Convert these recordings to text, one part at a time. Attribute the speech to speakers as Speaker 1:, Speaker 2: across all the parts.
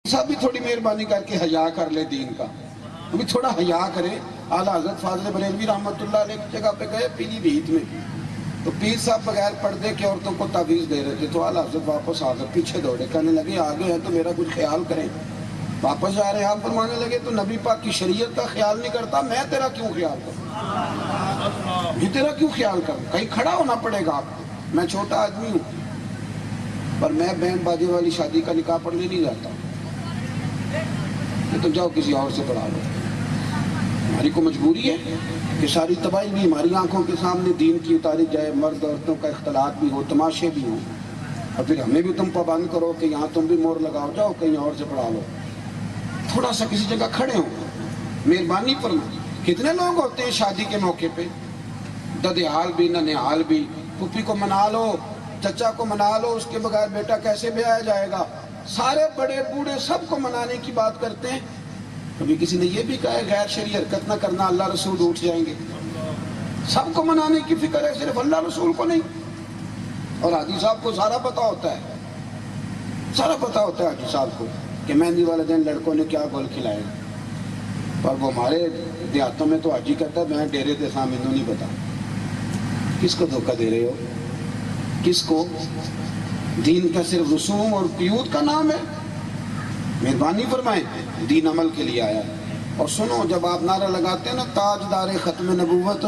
Speaker 1: صاحب بھی تھوڑی مہربانی کر کے حیا کر لے دین کا، بھی تھوڑا حیا کرے۔ اعلیٰ حضرت فاضل بریلوی رحمۃ اللہ علیہ کی جگہ پہ گئے پیلی بھیت میں، تو پیر صاحب بغیر پردے کے عورتوں کو تعویذ دے رہے تھے، تو اعلیٰ حضرت واپس آ کر پیچھے دوڑے، کہنے لگے آگے ہیں تو میرا کچھ خیال کریں۔ واپس جا رہے ہیں، آپ فرمانے لگے تو نبی پاک کی شریعت کا خیال نہیں کرتا، میں تیرا کیوں خیال کروں؟ میں تیرا کیوں خیال کروں؟ کہیں کھڑا ہونا پڑے گا آپ کو، میں چھوٹا آدمی ہوں، پر میں بینڈ باجے والی شادی کا نکاح پڑھنے نہیں جاتا، تو جاؤ کسی اور سے پڑھا لو۔ ہماری کو مجبوری ہے کہ ساری تباہی بھی ہماری آنکھوں کے سامنے دین کی اتاری جائے، مرد عورتوں کا اختلاط بھی ہو، تماشے بھی ہوں، اور پھر ہمیں بھی تم پابند کرو کہ یہاں تم بھی مور لگاؤ، جاؤ کہیں اور سے پڑھا لو۔ تھوڑا سا کسی جگہ کھڑے ہوں، مہربانی فرمائیں۔ کتنے لوگ ہوتے ہیں شادی کے موقع پہ، ددیال بھی ننیال بھی، پھوپھی کو منا لو، چچا کو منا لو، اس کے بغیر بیٹا کیسے بیایا جائے گا، سارے بڑے بوڑھے سب کو منانے کی بات کرتے ہیں۔ کبھی کسی نے یہ بھی کہا ہے غیر شرعی حرکت نہ کرنا، اللہ رسول اٹھ جائیں گے۔ سب کو منانے کی فکر ہے، صرف اللہ رسول کو نہیں۔ اور حاجی صاحب کو سارا پتہ ہوتا ہے، سارا پتہ ہوتا ہے حاجی صاحب کو کہ مہندی والے دن لڑکوں نے کیا گول کھلائے، پر وہ ہمارے دیہاتوں میں تو حاجی کہتا ہے میں ڈیرے دے سامنے نہیں پتا۔ کس کو دھوکہ دے رہے ہو؟ کس کو؟ دین کا صرف رسوم اور قیود کا نام ہے؟ مہربانی فرمائیں، دین عمل کے لیے آیا ہے۔ اور سنو، جب آپ نعرہ لگاتے ہیں نا تاجدار ختم نبوت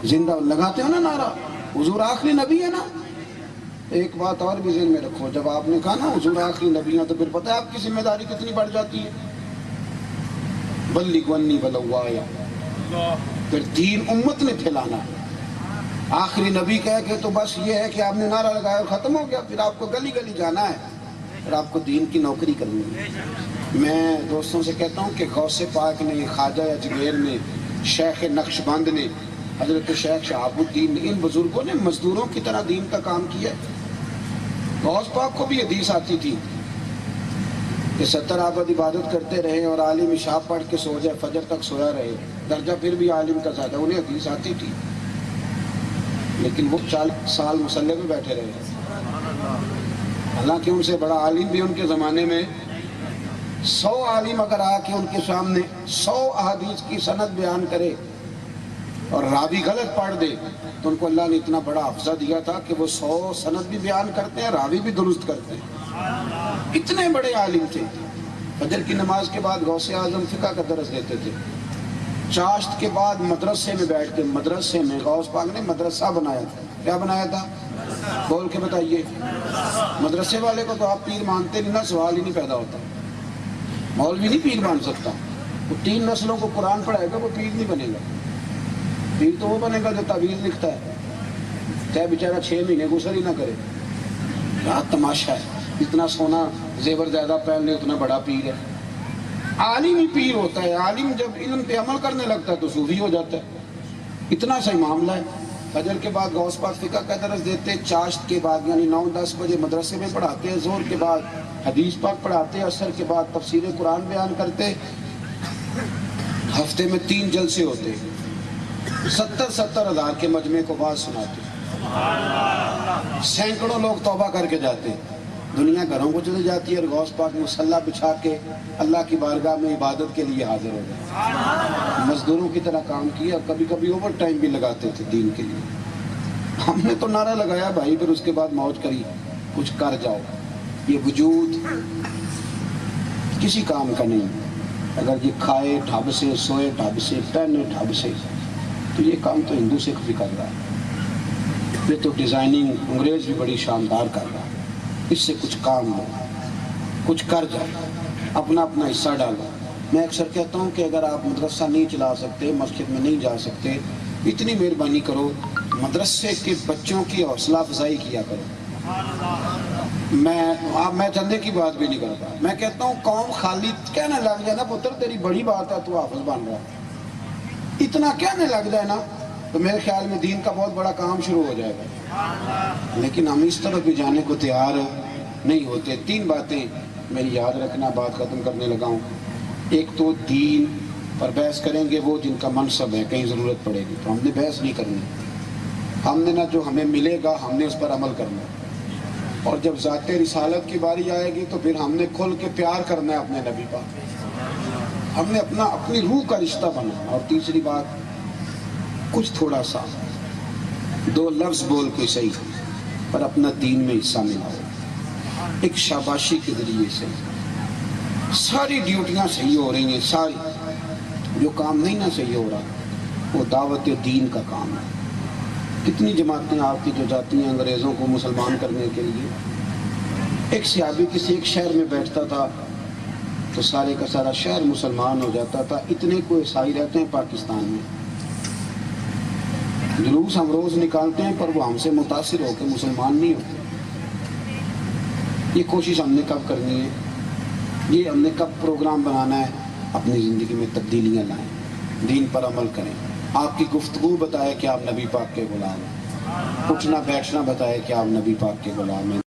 Speaker 1: زندہ، لگاتے ہو نا نعرہ، حضور آخری نبی ہے نا، ایک بات اور بھی ذہن میں رکھو، جب آپ نے کہا نا حضور آخری نبی ہے تو پھر پتہ ہے آپ کی ذمہ داری کتنی بڑھ جاتی ہے۔ بلغ عنی ولو آیا، پھر دین امت نے پھیلانا۔ آخری نبی کہہ کے تو بس یہ ہے کہ آپ نے نعرہ لگایا اور ختم ہو گیا، پھر آپ کو گلی گلی جانا ہے اور آپ کو دین کی نوکری کرنی ہے۔ میں دوستوں سے کہتا ہوں کہ غوث پاک نے، خواجہ اجمیر نے، شیخ نقشبند نے، حضرت شیخ شہاب الدین نے، ان بزرگوں نے مزدوروں کی طرح دین کا کام کیا ہے۔ غوث پاک کو بھی حدیث آتی تھی کہ 70 عابد عبادت کرتے رہے اور عالم عشاء پڑھ کے سو جائے، فجر تک سویا رہے، درجہ پھر بھی عالم کا زیادہ، انہیں حدیث آتی تھی، لیکن وہ 40 سال مصلی میں بیٹھے رہے۔ حالانکہ ان سے بڑا عالم بھی ان کے زمانے میں 100 عالم اگر آ کے ان کے سامنے 100 احادیث کی سند بیان کرے اور راوی غلط پڑھ دے تو ان کو اللہ نے اتنا بڑا حفظہ دیا تھا کہ وہ 100 سند بھی بیان کرتے ہیں، راوی بھی درست کرتے ہیں، اتنے بڑے عالم تھے۔ فجر کی نماز کے بعد غوث اعظم فقہ کا درس دیتے تھے، چاشت کے بعد مدرسے میں بیٹھ کے، مدرسے میں غوث پاک نے مدرسہ بنایا تھا۔ کیا بنایا تھا؟ بول کے بتائیے۔ مدرسے والے کو تو آپ پیر مانتے نہیں نا، سوال ہی نہیں پیدا ہوتا۔ مولوی نہیں پیر مان سکتا، وہ 3 نسلوں کو قرآن پڑھائے گا، وہ پیر نہیں بنے گا۔ پیر تو وہ بنے گا جو تعویذ لکھتا ہے، چاہے بیچارہ 6 مہینے غسل ہی نہ کرے۔ کیا تماشا ہے، اتنا سونا زیور زیادہ پہن لے اتنا بڑا پیر ہے۔ عالم ہی پیر ہوتا ہے، عالم جب علم پہ عمل کرنے لگتا ہے تو صوفی ہو جاتا ہے۔ اتنا صحیح معاملہ ہے۔ فجر کے بعد غوث پاک فقہ کا درس دیتے، چاشت کے بعد یعنی 9-10 بجے مدرسے میں پڑھاتے، ظہر کے بعد حدیث پاک پڑھاتے، عصر کے بعد تفسیر قرآن بیان کرتے۔ ہفتے میں 3 جلسے ہوتے، 70 ہزار کے مجمع کو بات سناتے، سینکڑوں لوگ توبہ کر کے جاتے، دنیا گھروں کو چلے جاتی ہے اور غوث پاک مصلی بچھا کے اللہ کی بارگاہ میں عبادت کے لیے حاضر ہو گئے۔ مزدوروں کی طرح کام کیا، کبھی کبھی اوور ٹائم بھی لگاتے تھے دین کے لیے۔ ہم نے تو نعرہ لگایا بھائی، پھر اس کے بعد موج کری، کچھ کر جاؤ۔ یہ وجود کسی کام کا نہیں، اگر یہ کھائے ڈھب سے، سوئے ڈھب سے، پہنے ڈھب سے، تو یہ کام تو ہندو سکھ بھی کر رہا ہے۔ یہ تو ڈیزائننگ انگریز بھی بڑی شاندار کر رہا ہے۔ اس سے کچھ کام ہو، کچھ کر جاؤ، اپنا اپنا حصہ ڈالو۔ میں اکثر کہتا ہوں کہ اگر آپ مدرسہ نہیں چلا سکتے، مسجد میں نہیں جا سکتے، اتنی مہربانی کرو مدرسے کے بچوں کی حوصلہ افزائی کیا کرو۔ میں چندے کی بات بھی نہیں کرتا، میں کہتا ہوں قوم خالی کہنے لگ جائے نا پتر تیری بڑی بات ہے تو حافظ بن رہا ہے، اتنا کہنے لگ جائے نا تو میرے خیال میں دین کا بہت بڑا کام شروع ہو جائے گا۔ لیکن ہم اس طرف بھی جانے کو تیار نہیں ہوتے۔ 3 باتیں میری یاد رکھنا، بات ختم کرنے لگا ہوں۔ ایک تو دین پر بحث کریں گے وہ جن کا منصب ہے، کہیں ضرورت پڑے گی تو ہم نے بحث نہیں کرنی، ہم نے نہ جو ہمیں ملے گا ہم نے اس پر عمل کرنا۔ اور جب ذات رسالت کی باری آئے گی تو پھر ہم نے کھل کے پیار کرنا ہے اپنے نبی پاک، ہم نے اپنی روح کا رشتہ بنانا۔ اور تیسری بات، کچھ تھوڑا سا 2 لفظ بول کے صحیح پر اپنا دین میں حصہ ملاؤ، ایک شاباشی کے ذریعے سے۔ ساری ڈیوٹیاں صحیح ہو رہی ہیں، ساری، جو کام نہیں نہ صحیح ہو رہا وہ دعوت دین کا کام ہے۔ کتنی جماعتیں آپ کی جو جاتی ہیں انگریزوں کو مسلمان کرنے کے لیے۔ ایک صحابی کسی ایک شہر میں بیٹھتا تھا تو سارے کا سارا شہر مسلمان ہو جاتا تھا، اتنے کو عیسائی رہتے ہیں پاکستان میں۔ جلوس ہم روز نکالتے ہیں پر وہ ہم سے متاثر ہو کے مسلمان نہیں ہوتے۔ یہ کوشش ہم نے کب کرنی ہے، یہ ہم نے کب پروگرام بنانا ہے، اپنی زندگی میں تبدیلیاں لائیں، دین پر عمل کریں۔ آپ کی گفتگو بتائے کہ آپ نبی پاک کے غلام ہیں، اٹھنا بیٹھنا بتائے کہ آپ نبی پاک کے غلام ہیں۔